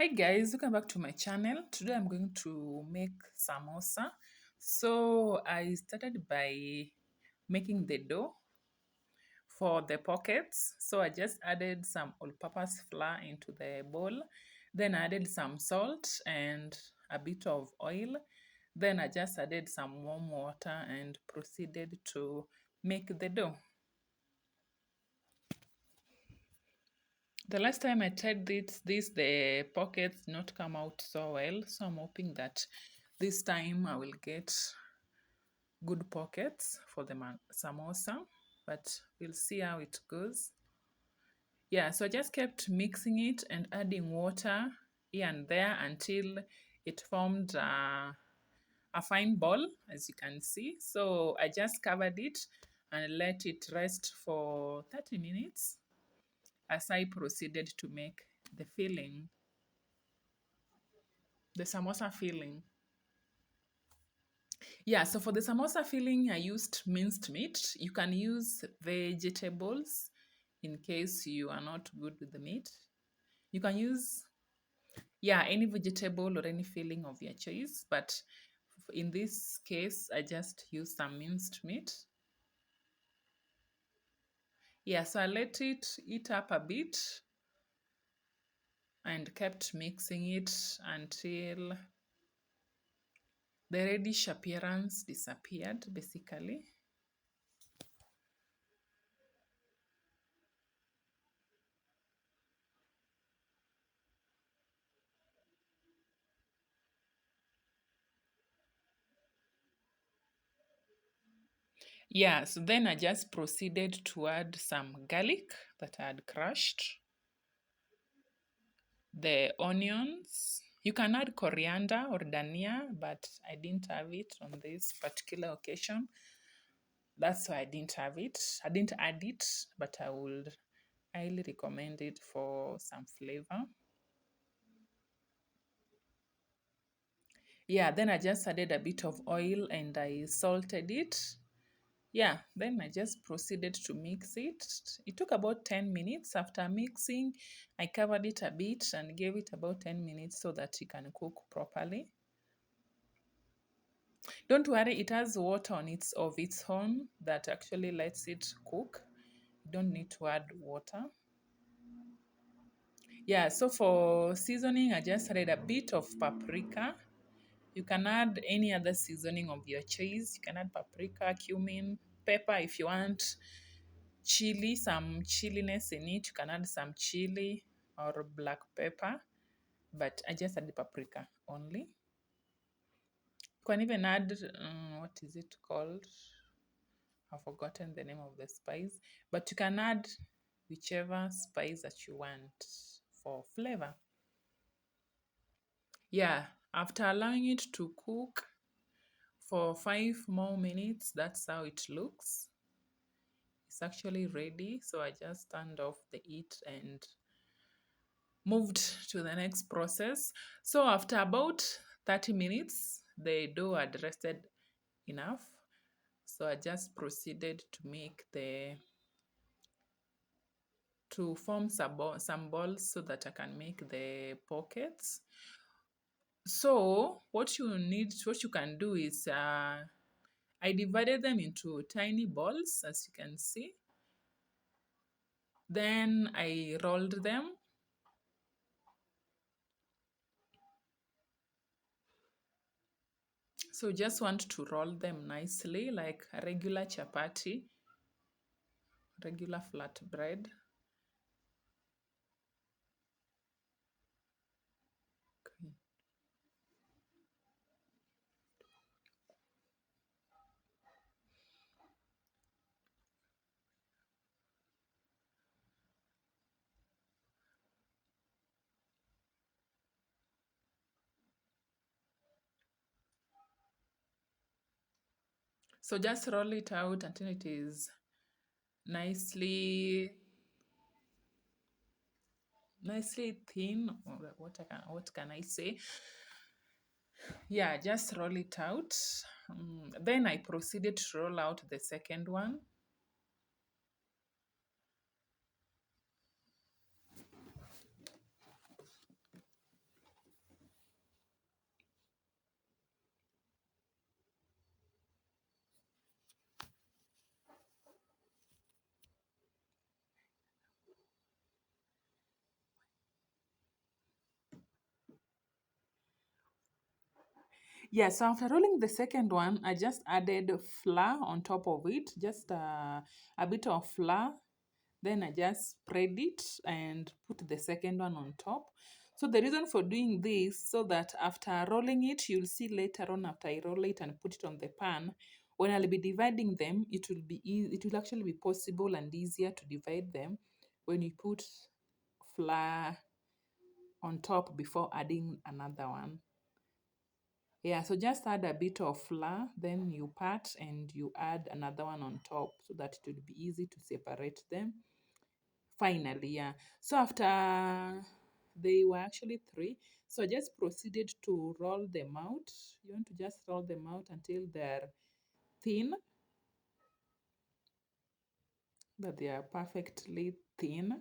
Hi guys, welcome back to my channel. Today I'm going to make samosa. So I started by making the dough for the pockets. So I just added some all-purpose flour into the bowl. Then I added some salt and a bit of oil. Then I just added some warm water and proceeded to make the dough. The last time I tried the pockets not come out so well. So I'm hoping that this time I will get good pockets for the samosa, but we'll see how it goes. Yeah, so I just kept mixing it and adding water here and there until it formed a fine ball, as you can see. So I just covered it and let it rest for 30 minutes as I proceeded to make the filling. The samosa filling. Yeah, so for the samosa filling, I used minced meat. You can use vegetables in case you are not good with the meat. You can use, yeah, any vegetable or any filling of your choice. But in this case, I just used some minced meat. Yeah, so I let it eat up a bit and kept mixing it until the reddish appearance disappeared, basically. Yeah, so then I just proceeded to add some garlic that I had crushed, the onions. You can add coriander or dania, but I didn't have it on this particular occasion. That's why I didn't have it. I didn't add it, but I would highly recommend it for some flavor. Yeah, then I just added a bit of oil and I salted it. Yeah, then I just proceeded to mix it. It took about 10 minutes. After mixing, I covered it a bit and gave it about 10 minutes so that it can cook properly. Don't worry, it has water on of its own that actually lets it cook. You don't need to add water. Yeah, so for seasoning, I just added a bit of paprika. You can add any other seasoning of your choice. You can add paprika, cumin, pepper if you want chili, some chilliness in it. You can add some chili or black pepper, but I just add the paprika only. You can even add, what is it called? I've forgotten the name of the spice, but you can add whichever spice that you want for flavor. Yeah, after allowing it to cook for 5 more minutes, that's how it looks. It's actually ready, so I just turned off the heat and moved to the next process. So after about 30 minutes, the dough had rested enough. So I just proceeded to form some balls so that I can make the pockets. So what you can do is I divided them into tiny balls, as you can see. Then I rolled them. So just want to roll them nicely like a regular chapati, regular flat bread. Okay. So just roll it out until it is nicely thin. What can I say? Yeah, just roll it out. Then I proceeded to roll out the second one. Yeah, so after rolling the second one, I just added flour on top of it, just a bit of flour. Then I just spread it and put the second one on top. So the reason for doing this, so that after rolling it, you'll see later on after I roll it and put it on the pan, when I'll be dividing them, it will be easy, it will actually be possible and easier to divide them when you put flour on top before adding another one. Yeah, so just add a bit of flour, then you pat and you add another one on top so that it will be easy to separate them. Finally, yeah. So after they were actually three, so I just proceeded to roll them out. You want to just roll them out until they're thin, that they are perfectly thin.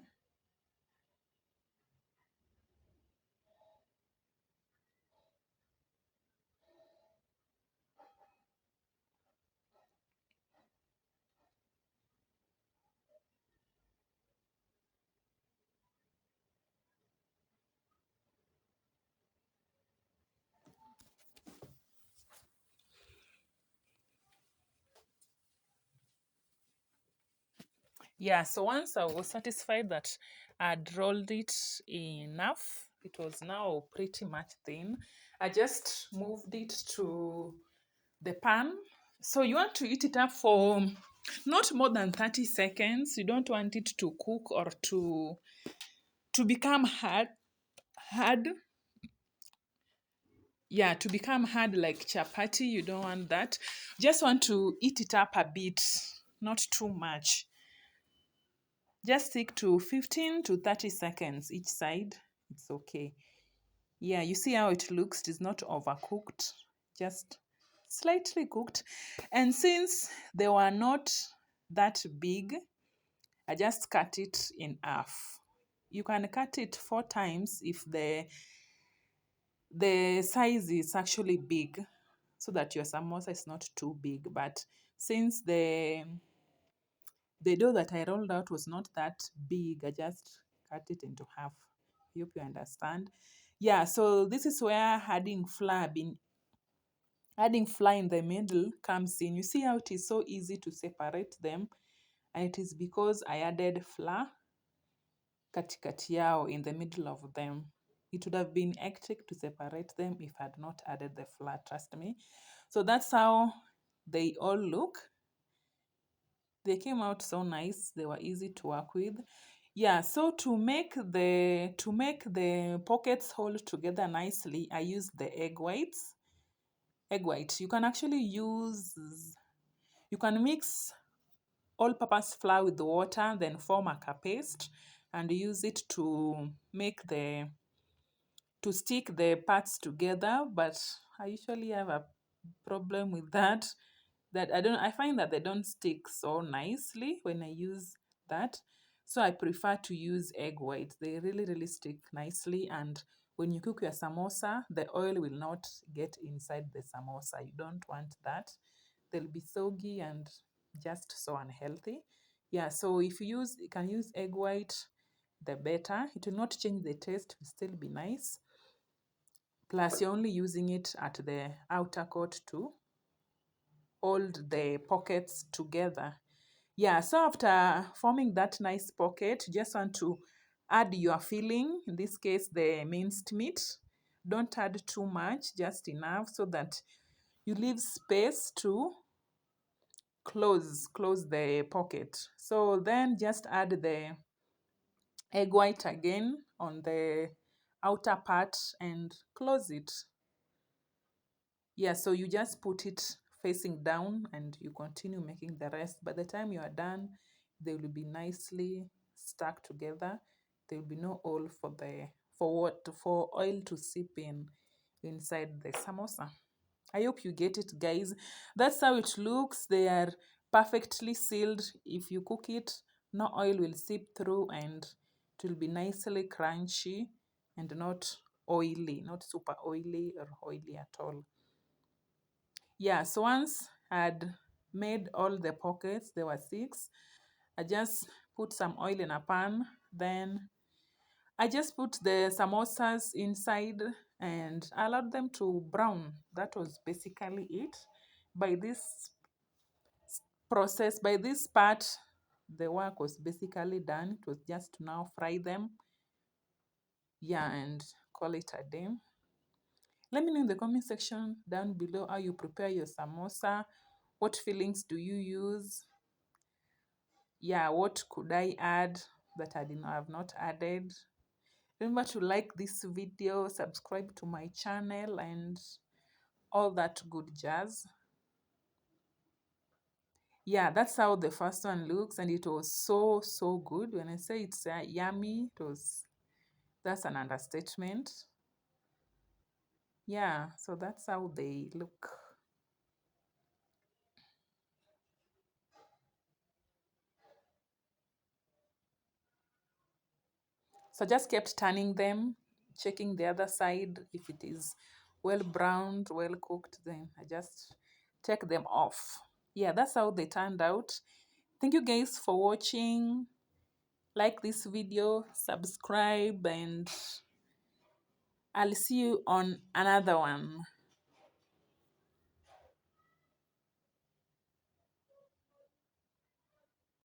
Yeah, so once I was satisfied that I'd rolled it enough, it was now pretty much thin. I just moved it to the pan. So you want to heat it up for not more than 30 seconds. You don't want it to cook or to become hard. Yeah, to become hard like chapati. You don't want that. Just want to heat it up a bit, not too much. Just stick to 15 to 30 seconds each side. It's okay. Yeah, you see how it looks. It is not overcooked, just slightly cooked. And since they were not that big, I just cut it in half. You can cut it 4 times if the size is actually big, so that your samosa is not too big. But since the dough that I rolled out was not that big, I just cut it into half. I hope you understand. Yeah, so this is where adding flour in the middle comes in. You see how it is so easy to separate them, and it is because I added flour katikati yao, in the middle of them. It would have been hectic to separate them if I had not added the flour, trust me. So that's how they all look. They came out so nice. They were easy to work with. Yeah, so to make the pockets hold together nicely, I use the egg whites. Egg white. You can mix all-purpose flour with the water, then form a paste and use it to stick the parts together. But I usually have a problem with that. I find that they don't stick so nicely when I use that. So I prefer to use egg whites. They really, really stick nicely. And when you cook your samosa, the oil will not get inside the samosa. You don't want that. They'll be soggy and just so unhealthy. Yeah, so if you can use egg white, the better. It will not change the taste, it will still be nice. Plus, you're only using it at the outer coat to hold the pockets together. Yeah, so after forming that nice pocket, you just want to add your filling, in this case, the minced meat. Don't add too much, just enough so that you leave space to close the pocket. So then just add the egg white again on the outer part and close it. Yeah, so you just put it facing down and you continue making the rest. By the time you are done, they will be nicely stuck together. There will be no hole for oil to seep inside the samosa. I hope you get it, guys. That's how it looks. They are perfectly sealed. If you cook it, no oil will seep through and it will be nicely crunchy and not oily, not super oily or oily at all. Yeah, so once I had made all the pockets, there were 6, I just put some oil in a pan. Then I just put the samosas inside and I allowed them to brown. That was basically it. By this process, by this part, the work was basically done. It was just to now fry them. Yeah, and call it a day. Let me know in the comment section down below how you prepare your samosa. What fillings do you use? Yeah, what could I add that I have not added? Remember to like this video, subscribe to my channel, and all that good jazz. Yeah, that's how the first one looks, and it was so good. When I say it's yummy, that's an understatement. Yeah, so that's how they look. So just kept turning them, checking the other side. If it is well browned, well cooked, then I just take them off. Yeah, that's how they turned out. Thank you guys for watching. Like this video, subscribe, and I'll see you on another one.